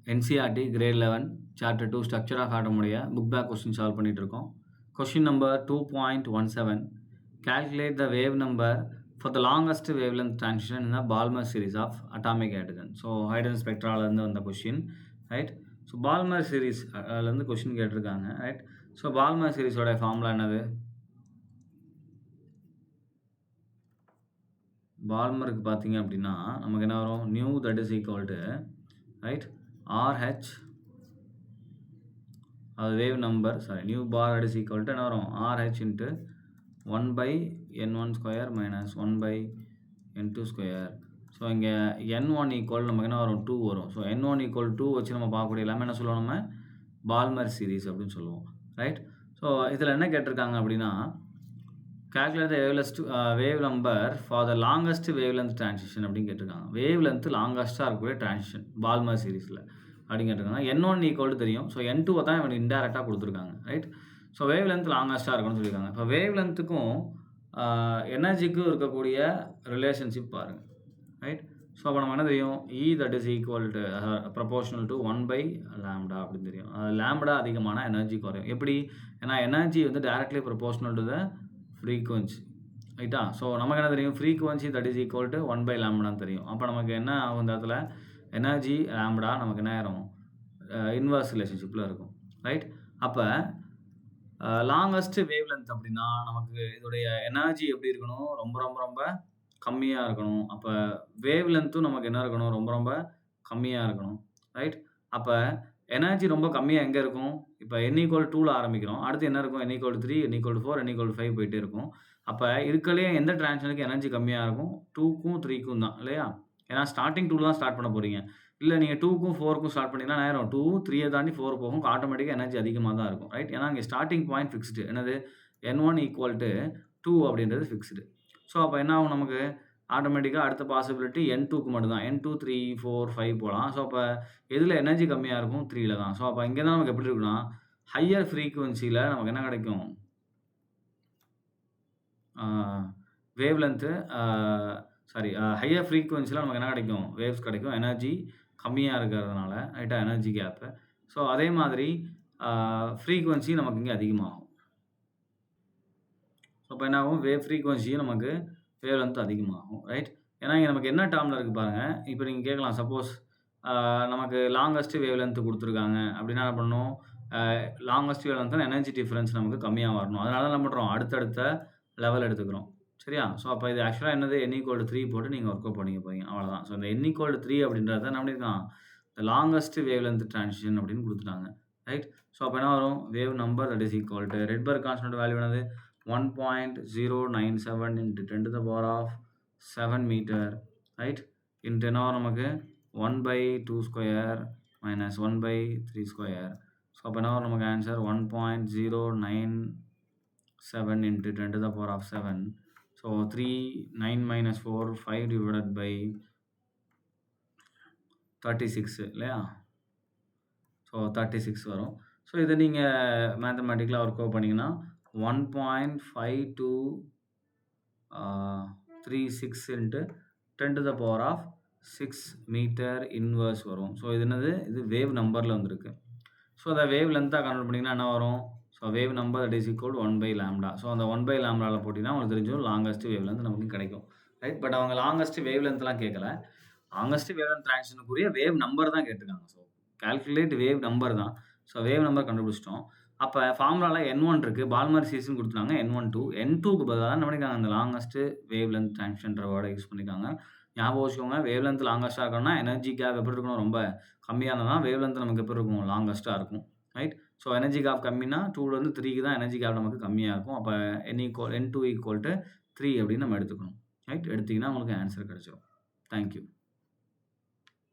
NCERT Grade 11 Chapter 2 Structure of Atom உடைய book back question solve பண்ணிட்டு இருக்கோம். Question number 2.17 Calculate the wave number for the longest wavelength transition in the Balmer series of atomic hydrogen. So hydrogen spectra ல இருந்து வந்த question, right? So Balmer series ல இருந்து question கேட்டிருக்காங்க, right? So Balmer series ஓட formula என்னது? பால்மருக்கு பார்த்தீங்க அப்படின்னா நமக்கு என்ன வரும், nu that is equal to right RH, அது wave number, sorry nu bar that is equal to என்ன வரும், RH into 1/n1 square minus 1/n2 square. So இங்கே n1 ஈக்குவல் நமக்கு என்ன வரும், 2 வரும். ஸோ n1 ஈக்குவல் 2 வச்சு நம்ம பார்க்கக்கூடிய எல்லாமே என்ன சொல்லுவோம், நம்ம பால்மர் சீரீஸ் அப்படின்னு சொல்லுவோம், ரைட். ஸோ இதில் என்ன கேட்டிருக்காங்க அப்படின்னா, calculate the wave number for the longest wavelength transition அப்படின்னு கேட்டிருக்காங்க. வேவ் லென்த் லாங்கஸ்ட்டாக இருக்கக்கூடிய டிரான்சிஷன் பால்மர் சீரீஸில் அப்படின்னு கேட்டிருக்காங்க. n1 ஈக்குவல் தெரியும். ஸோ n2 தான் இவங்க இன்டெரக்டாக கொடுத்துருக்காங்க, ரைட். ஸோ வேவ் லென்த் லாங்கஸ்ட்டாக இருக்கும்னு சொல்லியிருக்காங்க. இப்போ வேவ் லென்த்துக்கும் எனர்ஜிக்கும் இருக்கக்கூடிய ரிலேஷன்ஷிப் பாருங்கள், ரைட். ஸோ அப்போ நம்ம என்ன தெரியும், E that is equal to proportional to 1/λ அப்படின்னு தெரியும். லேம்டா அதிகமான எனர்ஜி குறையும். எப்படி, ஏன்னா எனர்ஜி வந்து directly proportional to the frequency, ரைட்டா. ஸோ நமக்கு என்ன தெரியும், frequency that is equal to 1/λ தெரியும். அப்போ நமக்கு என்ன ஆகும், இந்த இடத்துல எனர்ஜி லேம்டா நமக்கு என்ன ஆயிரும், இன்வர்ஸ் ரிலேஷன்ஷிப்பில் இருக்கும், ரைட். அப்போ லாங்கஸ்ட் வேவ் லென்த் அப்படின்னா நமக்கு இதோடைய எனர்ஜி எப்படி இருக்கணும், ரொம்ப ரொம்ப ரொம்ப கம்மியாக இருக்கணும். அப்போ வேவ் லென்த்தும் நமக்கு என்ன இருக்கணும், ரொம்ப ரொம்ப கம்மியாக இருக்கணும், ரைட். அப்போ எனர்ஜி ரொம்ப கம்மியாக எங்கே இருக்கும், இப்போ n=2ல் ஆரம்பிக்கிறோம். அடுத்து என்ன இருக்கும், n=3, n=4, n=5 போயிட்டே இருக்கும். அப்போ இருக்கலே எந்த டிரான்சிஷனுக்கு எனர்ஜி கம்மியாக இருக்கும், 2க்கும் 3க்கும் தான், இல்லையா. ஏன்னா ஸ்டார்டிங் 2ல் தான் ஸ்டார்ட் பண்ண போகிறீங்க. இல்லை நீங்கள் 2க்கும் 4க்கும் ஸ்டார்ட் பண்ணிங்கன்னா நேரம் 2 3 தாண்டி 4 போகும், ஆட்டோமேட்டிக்காக எனர்ஜி அதிகமாக தான் இருக்கும், ரைட். ஏன்னா இங்கே ஸ்டார்டிங் பாயிண்ட் ஃபிக்ஸ்டு, என்னது n1 ஈக்குவல் டு 2 அப்படின்றது ஃபிக்ஸ்டு. ஸோ அப்போ என்ன ஆகும், நமக்கு ஆட்டோமேட்டிக்காக அடுத்த பாசிபிலிட்டி n2க்கு மட்டும்தான், n2 3 4 5 போகலாம். ஸோ அப்போ எதில் எனர்ஜி கம்மியாக இருக்கும், 3ல் தான். ஸோ அப்போ இங்கே தான் நமக்கு எப்படி இருக்குன்னா, ஹையர் ஃப்ரீக்குவன்சியில் நமக்கு என்ன கிடைக்கும், வேவ் லென்த்து, சாரி ஹையர் ஃப்ரீக்குவன்சியில் நமக்கு என்ன கிடைக்கும், வேவ்ஸ் கிடைக்கும், எனர்ஜி கம்மியாக இருக்கிறதுனால, ரைட்டாக எனர்ஜி கேப்பு. ஸோ அதே மாதிரி ஃப்ரீக்குவன்சி நமக்கு இங்கே அதிகமாகும். ஸோ அப்போ என்ன ஆகும், வேவ் ஃப்ரீக்குவன்சியும் நமக்கு வேவ் லென்த் அதிகமாகும், ரைட். ஏன்னா இங்கே நமக்கு என்ன டேர்மில் இருக்குது பாருங்கள். இப்போ நீங்கள் கேட்கலாம், சப்போஸ் நமக்கு லாங்கஸ்ட் வேவ் லென்த்து கொடுத்துருக்காங்க அப்படின்னா என்ன பண்ணணும், லாங்கஸ்ட் வேவ் லென்த்னா எனர்ஜி டிஃப்ரென்ஸ் நமக்கு கம்மியாக வரணும். அதனால தான் என்ன பண்ணுறோம், அடுத்தடுத்த லெவல் எடுத்துக்கிறோம், சரியா. ஸோ அப்போ இது ஆக்சுவலாக என்னது, n=3 போட்டு நீங்கள் ஒர்க் அவுட் பண்ணிக்க போகிறீங்க, அவ்வளோதான். ஸோ இந்த n=3 அப்படின்றத என்ன பண்ணியிருக்கான், இந்த லாங்கஸ்ட் வேவ் லென்த் டிரான்சிஷன் அப்படின்னு கொடுத்துட்டாங்க, ரைட். ஸோ அப்போ என்ன வரும், wave number that is equal to Rydberg constant value என்னது 1.097 into 10⁻7 மீட்டர், ரைட். இன்ட்டு என்ன வரும் நமக்கு 1/2 ஸ்கொயர் மைனஸ் 1/3 ஸ்கொயர். ஸோ அப்போ என்ன வரும் நமக்கு answer 1.097 into 10⁻7. So 3 9 - 4 5 divided by 36 இல்லையா. ஸோ 36 வரும். ஸோ இதை நீங்கள் மேத்தமேட்டிக்கலாக ஒர்க் அவுட் பண்ணிங்கன்னா 1.5236 into 10⁻6 மீட்டர் இன்வர்ஸ் வரும். ஸோ இது என்னது, இது வேவ் நம்பரில் வந்திருக்கு. ஸோ அதை வேவ் லென்த்தாக கன்வெர்ட் பண்ணிங்கன்னா என்ன வரும், so wave number that is equal 1/λ. So அந்த 1/λ போட்டிங்கன்னா உங்களுக்கு தெரிஞ்சும் லாங்கஸ்ட் வேவ் லென்த் நமக்கு கிடைக்கும், ரைட். பட் அவங்க லாங்கஸ்ட் வேவ் லென்த்லாம் கேட்கல, லாங்கஸ்ட் வேவ் லென்த் டிரான்சிஷனுக்குரிய வேவ் நம்பர் தான் கேட்டிருக்காங்க. ஸோ கால்குலேட் வேவ் நம்பர் தான். ஸோ வேவ் நம்பர் கண்டுபிடிச்சிட்டோம். அப்போ ஃபார்முலாவில் n1 இருக்குது, பால்மர் சீரிஸ்னு கொடுத்துட்டாங்க, n1 n2க்கு பதிலாக என்ன பண்ணியிருக்காங்க, அந்த லாங்கஸ்ட் வேவ் லென்த் டிரான்சிஷன்ற வேர்டை யூஸ் பண்ணியிருக்காங்க. ஞாபகம் வச்சுக்கோங்க, வேவ் லென்த் லாங்கஸ்ட்டாக இருக்கணும்னா எனர்ஜி கேப் எப்படி இருக்கணும், ரொம்ப கம்மியாக இருந்தால் வேவ் லென்த் நமக்கு எப்படி இருக்கும், லாங்கஸ்ட்டாக இருக்கும், ரைட். ஸோ எனர்ஜி கேப் கம்மினா 2லேருந்து 3க்கு தான் எனர்ஜி கேப் நமக்கு கம்மியாக இருக்கும். அப்போ n2 = 3 அப்படின்னு நம்ம எடுத்துக்கணும், ரைட். எடுத்திங்கன்னா உங்களுக்கு ஆன்சர் கிடச்சிரும். தேங்க்யூ.